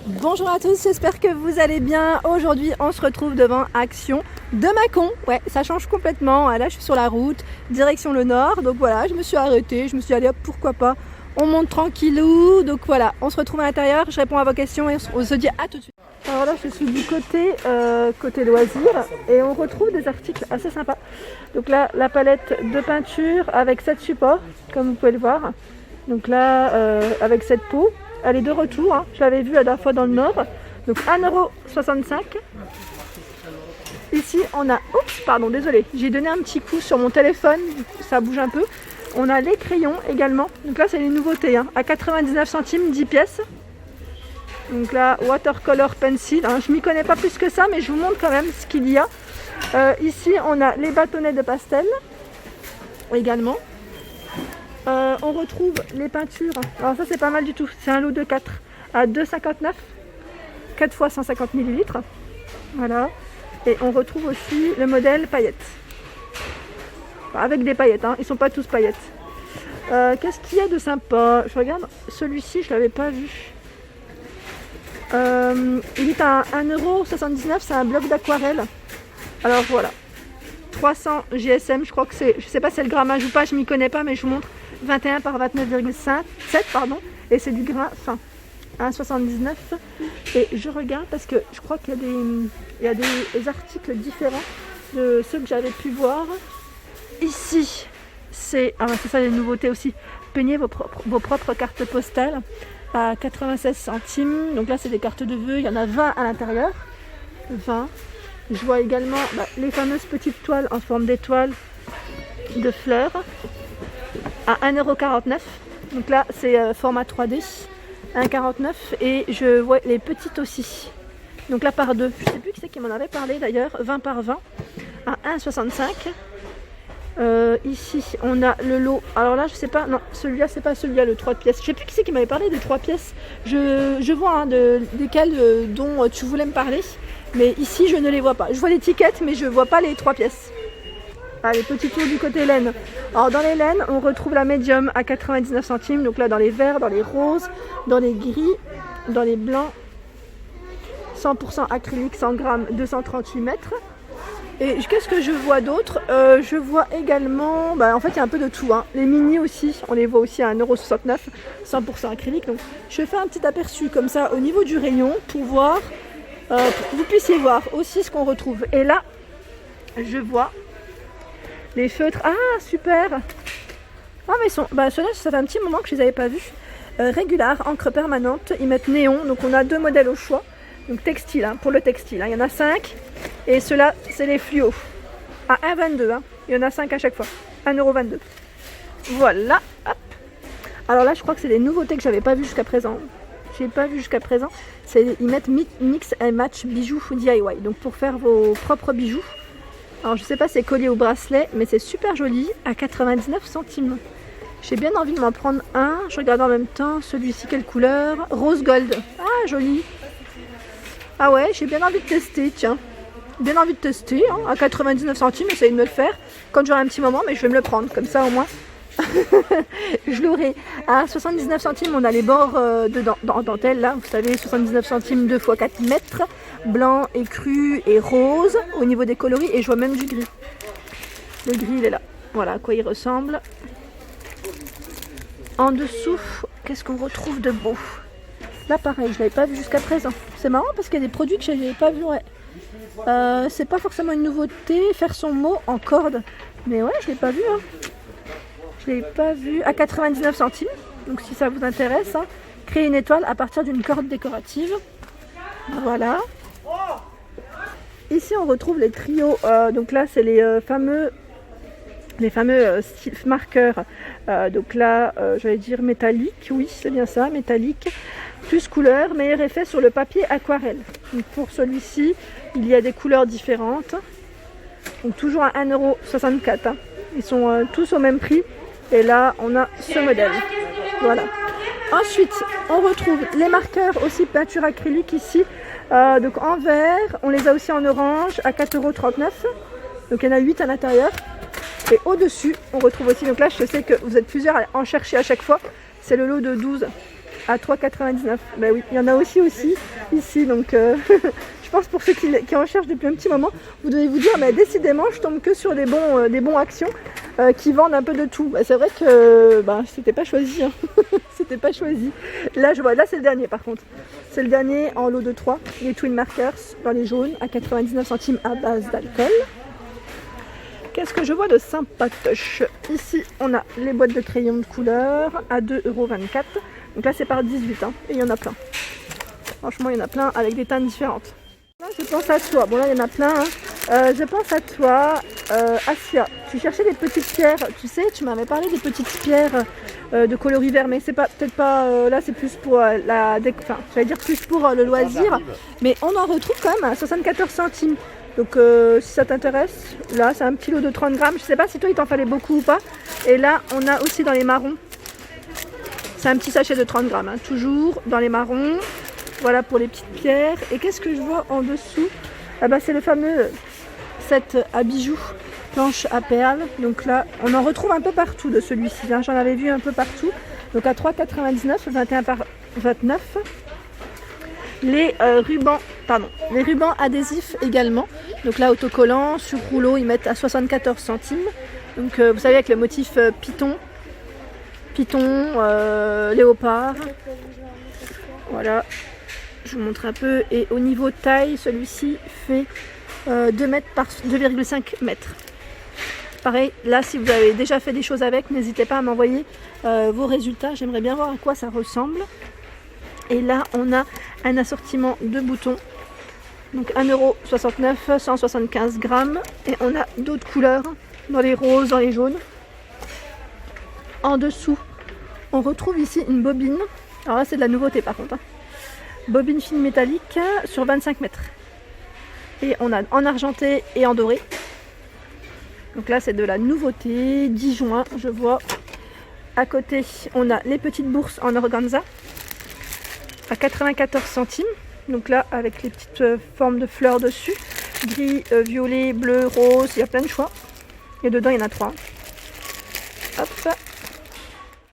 Bonjour à tous, j'espère que vous allez bien. Aujourd'hui, on se retrouve devant Action de Mâcon. Ouais, ça change complètement. Là, je suis sur la route, direction le nord. Donc voilà, je me suis arrêtée. Je me suis dit, allez hop, pourquoi pas. On monte tranquillou. Donc voilà, on se retrouve à l'intérieur. Je réponds à vos questions et on se dit à tout de suite. Alors là, je suis du côté loisirs et on retrouve des articles assez sympas. Donc là, la palette de peinture avec 7 supports, comme vous pouvez le voir. Donc là, avec cette peau. Elle est de retour, hein. Je l'avais vue la dernière fois dans le nord. Donc 1,65 €. Ici on a, oups pardon désolé, j'ai donné un petit coup sur mon téléphone, ça bouge un peu. On a les crayons également. Donc là c'est les nouveautés, hein. À 99 centimes, 10 pièces. Donc là watercolor pencil, hein. Je m'y connais pas plus que ça mais je vous montre quand même ce qu'il y a. Ici on a les bâtonnets de pastel également. On retrouve les peintures, alors ça c'est pas mal du tout, c'est un lot de 4 à 2,59 €, 4 fois 150 ml, voilà, et on retrouve aussi le modèle paillettes, enfin, avec des paillettes, hein. Ils sont pas tous paillettes. Qu'est-ce qu'il y a de sympa? Je regarde, celui-ci je l'avais pas vu, il est à 1,79 €, c'est un bloc d'aquarelle, alors voilà, 300 GSM, je crois que c'est, je sais pas si c'est le grammage ou pas, je m'y connais pas mais je vous montre. 21 par 29,7 pardon, et c'est du grain fin, 1,79 €. Et je regarde parce que je crois qu'il y a des articles différents de ceux que j'avais pu voir. Ici, c'est ça les nouveautés aussi. Peignez vos propres cartes postales à 96 centimes. Donc là, c'est des cartes de vœux. Il y en a 20 à l'intérieur. 20. Je vois également les fameuses petites toiles en forme d'étoiles de fleurs. À 1,49 €. Donc là c'est format 3D, 1,49 € et je vois les petites aussi. Donc là par deux, je sais plus qui c'est qui m'en avait parlé d'ailleurs, 20 par 20 à 1,65 €. Ici on a le lot, alors là je sais pas, non celui-là c'est pas celui-là, le 3 pièces. Je sais plus qui c'est qui m'avait parlé des 3 pièces. Je vois desquels dont tu voulais me parler, mais ici je ne les vois pas. Je vois l'étiquette mais je vois pas les 3 pièces. Ah, les petits tours du côté laine. Alors dans les laines, on retrouve la médium à 99 centimes. Donc là dans les verts, dans les roses, dans les gris, dans les blancs. 100% acrylique, 100 grammes, 238 mètres. Et qu'est-ce que je vois d'autre? Je vois également, en fait il y a un peu de tout, hein. Les mini aussi, on les voit aussi à 1,69 €, 100% acrylique. Donc je fais un petit aperçu comme ça au niveau du rayon pour voir, pour que vous puissiez voir aussi ce qu'on retrouve. Et là, je vois les feutres, ah super! Ah mais ils sont, ceux-là ça fait un petit moment que je les avais pas vus. Régular, encre permanente, ils mettent néon, donc on a deux modèles au choix. Donc textile, hein, pour le textile, hein. Il y en a 5. Et ceux-là c'est les fluo. À 1,22 €, hein. Il y en a 5 à chaque fois. 1,22 €. Voilà, hop. Alors là je crois que c'est des nouveautés que j'avais pas vues jusqu'à présent. Ils mettent mix and match bijoux DIY. Donc pour faire vos propres bijoux. Alors je sais pas si c'est collier ou bracelet, mais c'est super joli à 99 centimes. J'ai bien envie de m'en prendre un. Je regarde en même temps celui-ci, quelle couleur? Rose gold. Ah joli. Ah ouais, j'ai bien envie de tester, tiens. Bien envie de tester, hein, à 99 centimes, essayez de me le faire. Quand j'aurai un petit moment, mais je vais me le prendre, comme ça au moins. Je l'aurai. À 79 centimes, on a les bords en dentelle, là, vous savez, 79 centimes 2 x 4 mètres. Blanc, écru et rose au niveau des coloris, et je vois même du gris. Le gris il est là, voilà à quoi il ressemble. En dessous, qu'est-ce qu'on retrouve de beau? Là pareil, je ne l'avais pas vu jusqu'à présent. C'est marrant parce qu'il y a des produits que je n'avais pas vu, ouais. C'est pas forcément une nouveauté, faire son mot en corde, mais ouais, je l'ai pas vu, hein. Je l'ai pas vu à 99 centimes, donc si ça vous intéresse, hein, créer une étoile à partir d'une corde décorative. Voilà. Ici on retrouve les trios, donc là c'est les fameux marqueurs, donc là j'allais dire métallique, oui c'est bien ça, métallique, plus couleur, meilleur effet sur le papier aquarelle. Donc pour celui-ci il y a des couleurs différentes, donc toujours à 1,64 €, hein. Ils sont tous au même prix, et là on a ce modèle, voilà. Ensuite on retrouve les marqueurs aussi peinture acrylique ici, donc en vert, on les a aussi en orange à 4,39 €, donc il y en a 8 à l'intérieur. Et au-dessus, on retrouve aussi, donc là je sais que vous êtes plusieurs à en chercher à chaque fois, c'est le lot de 12 à 3,99. Bah oui, il y en a aussi ici, donc je pense pour ceux qui recherchent depuis un petit moment, vous devez vous dire, mais décidément, je tombe que sur des bons actions qui vendent un peu de tout. Bah, c'est vrai que c'était pas choisi, hein. C'était pas choisi. Là, là c'est le dernier par contre. C'est le dernier en lot de 3, les Twin Markers dans les jaunes à 99 centimes à base d'alcool. Qu'est-ce que je vois de sympatoche? Ici, on a les boîtes de crayons de couleur à 2,24 €. Donc là, c'est par 18, hein, et il y en a plein. Franchement, il y en a plein avec des teintes différentes. Là, je pense à toi. Bon, là, il y en a plein. Hein. Je pense à toi, Asia. Tu cherchais des petites pierres. Tu sais, tu m'avais parlé des petites pierres de coloris vert, mais c'est peut-être pas. Là, c'est plus pour j'allais dire plus pour le loisir. Mais on en retrouve quand même à 74 centimes. Donc si ça t'intéresse, là c'est un petit lot de 30 grammes. Je sais pas si toi il t'en fallait beaucoup ou pas. Et là on a aussi dans les marrons. C'est un petit sachet de 30 grammes, hein, toujours dans les marrons. Voilà pour les petites pierres. Et qu'est-ce que je vois en dessous? Ah bah c'est le fameux set à bijoux planche à perles. Donc là on en retrouve un peu partout de celui-ci. Hein. J'en avais vu un peu partout. Donc à 3,99, 21 par 29. Les rubans adhésifs également. Donc là, autocollants sur rouleau, ils mettent à 74 centimes. Donc vous savez, avec le motif python, léopard. Voilà, je vous montre un peu. Et au niveau taille, celui-ci fait 2 mètres par 2,5 mètres. Pareil, là, si vous avez déjà fait des choses avec, n'hésitez pas à m'envoyer vos résultats. J'aimerais bien voir à quoi ça ressemble. Et là, on a un assortiment de boutons. Donc 1,69 €, 175 grammes. Et on a d'autres couleurs, dans les roses, dans les jaunes. En dessous, on retrouve ici une bobine. Alors là, c'est de la nouveauté par contre. Hein. Bobine fine métallique sur 25 mètres. Et on a en argenté et en doré. Donc là, c'est de la nouveauté. 10 juin, je vois. À côté, on a les petites bourses en organza. À 94 centimes, donc là avec les petites formes de fleurs dessus, gris, violet, bleu, rose, il y a plein de choix. Et dedans il y en a 3. Hop.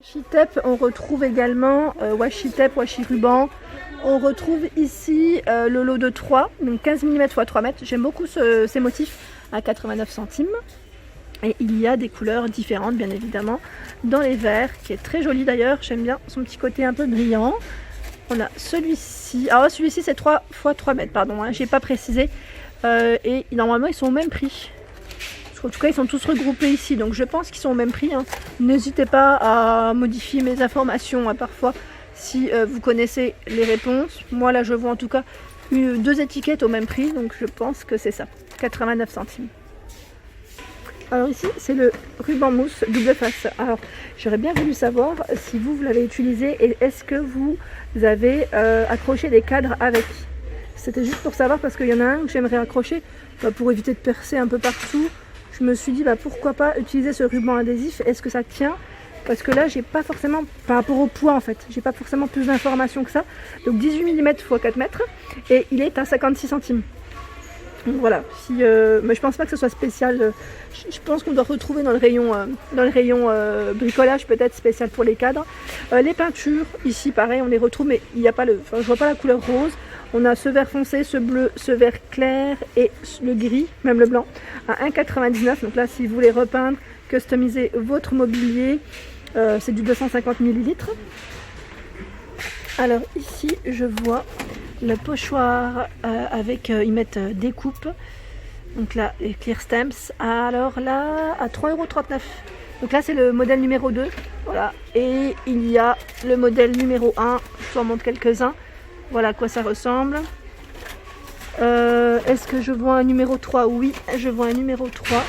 Washi tape, on retrouve également washi tape, washi ruban. On retrouve ici le lot de 3, donc 15 mm x 3 mètres. J'aime beaucoup ces motifs à 89 centimes. Et il y a des couleurs différentes bien évidemment. Dans les verts, qui est très joli d'ailleurs, j'aime bien son petit côté un peu brillant. On a celui-ci, alors celui-ci c'est 3 x 3 mètres, pardon, hein, j'ai pas précisé. Et normalement ils sont au même prix. En tout cas ils sont tous regroupés ici, donc je pense qu'ils sont au même prix. Hein. N'hésitez pas à modifier mes informations hein, parfois si vous connaissez les réponses. Moi là je vois en tout cas 2 étiquettes au même prix, donc je pense que c'est ça, 89 centimes. Alors ici c'est le ruban mousse double face. Alors j'aurais bien voulu savoir si vous l'avez utilisé et est-ce que vous avez accroché des cadres avec. C'était juste pour savoir parce qu'il y en a un que j'aimerais accrocher pour éviter de percer un peu partout. Je me suis dit pourquoi pas utiliser ce ruban adhésif, est-ce que ça tient? Parce que là j'ai pas forcément, par rapport au poids en fait, j'ai pas forcément plus d'informations que ça. Donc 18 mm x 4 mètres et il est à 56 centimes. Donc voilà, mais je pense pas que ce soit spécial. Je pense qu'on doit retrouver dans le rayon bricolage peut-être spécial pour les cadres. Les peintures, ici pareil, on les retrouve, mais il n'y a pas je vois pas la couleur rose. On a ce vert foncé, ce bleu, ce vert clair et le gris, même le blanc, à 1,99 €. Donc là, si vous voulez repeindre, customiser votre mobilier, c'est du 250 ml. Alors ici, je vois le pochoir avec, ils mettent des coupes. Donc là, les clear stamps. Alors là, à 3,39 €. Donc là, c'est le modèle numéro 2. Voilà. Et il y a le modèle numéro 1. Je vous en montre quelques-uns. Voilà à quoi ça ressemble. Est-ce que je vois un numéro 3? Oui, je vois un numéro 3.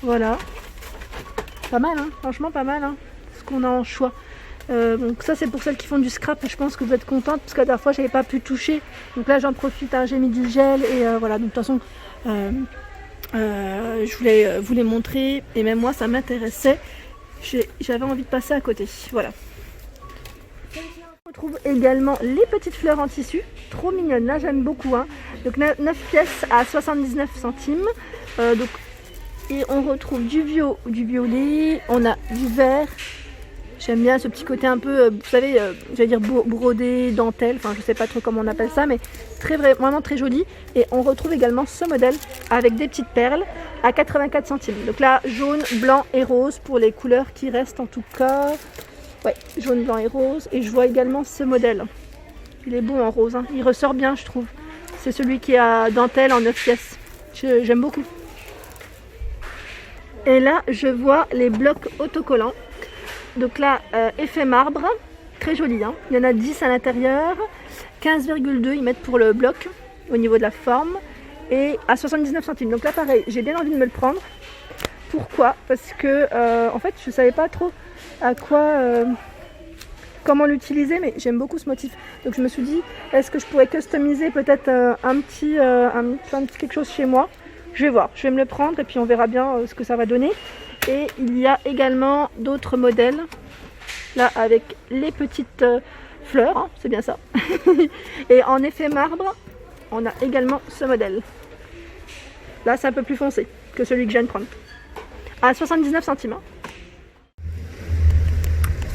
Voilà. Pas mal, hein, franchement pas mal. Hein, ce qu'on a en choix. Donc ça c'est pour celles qui font du scrap, je pense que vous êtes contente parce que la dernière fois j'avais pas pu toucher, donc là j'en profite, hein, j'ai mis du gel et voilà, donc de toute façon je voulais vous les montrer et même moi ça m'intéressait, j'avais envie de passer à côté, voilà. On retrouve également les petites fleurs en tissu, trop mignonnes, là j'aime beaucoup, hein. Donc 9 pièces à 79 centimes, et on retrouve du violet, on a du vert. J'aime bien ce petit côté un peu, vous savez, j'allais dire brodé, dentelle, enfin je sais pas trop comment on appelle ça, mais vraiment très joli. Et on retrouve également ce modèle avec des petites perles à 84 centimes. Donc là, jaune, blanc et rose pour les couleurs qui restent en tout cas. Ouais, jaune, blanc et rose. Et je vois également ce modèle. Il est beau en rose, hein. Il ressort bien je trouve. C'est celui qui a dentelle en 9 pièces. J'aime beaucoup. Et là, je vois les blocs autocollants. Donc là, effet marbre, très joli, hein. Il y en a 10 à l'intérieur, 15,2 ils mettent pour le bloc au niveau de la forme et à 79 centimes. Donc là pareil, j'ai bien envie de me le prendre. Pourquoi? Parce que en fait je ne savais pas trop à quoi, comment l'utiliser, mais j'aime beaucoup ce motif. Donc je me suis dit, est-ce que je pourrais customiser peut-être un petit quelque chose chez moi? Je vais voir, je vais me le prendre et puis on verra bien ce que ça va donner. Et il y a également d'autres modèles, là avec les petites fleurs, hein, c'est bien ça. Et en effet marbre, on a également ce modèle. Là c'est un peu plus foncé que celui que je viens de prendre. À 79 centimes.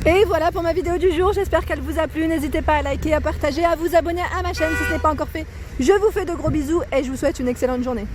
Et voilà pour ma vidéo du jour, j'espère qu'elle vous a plu. N'hésitez pas à liker, à partager, à vous abonner à ma chaîne si ce n'est pas encore fait. Je vous fais de gros bisous et je vous souhaite une excellente journée.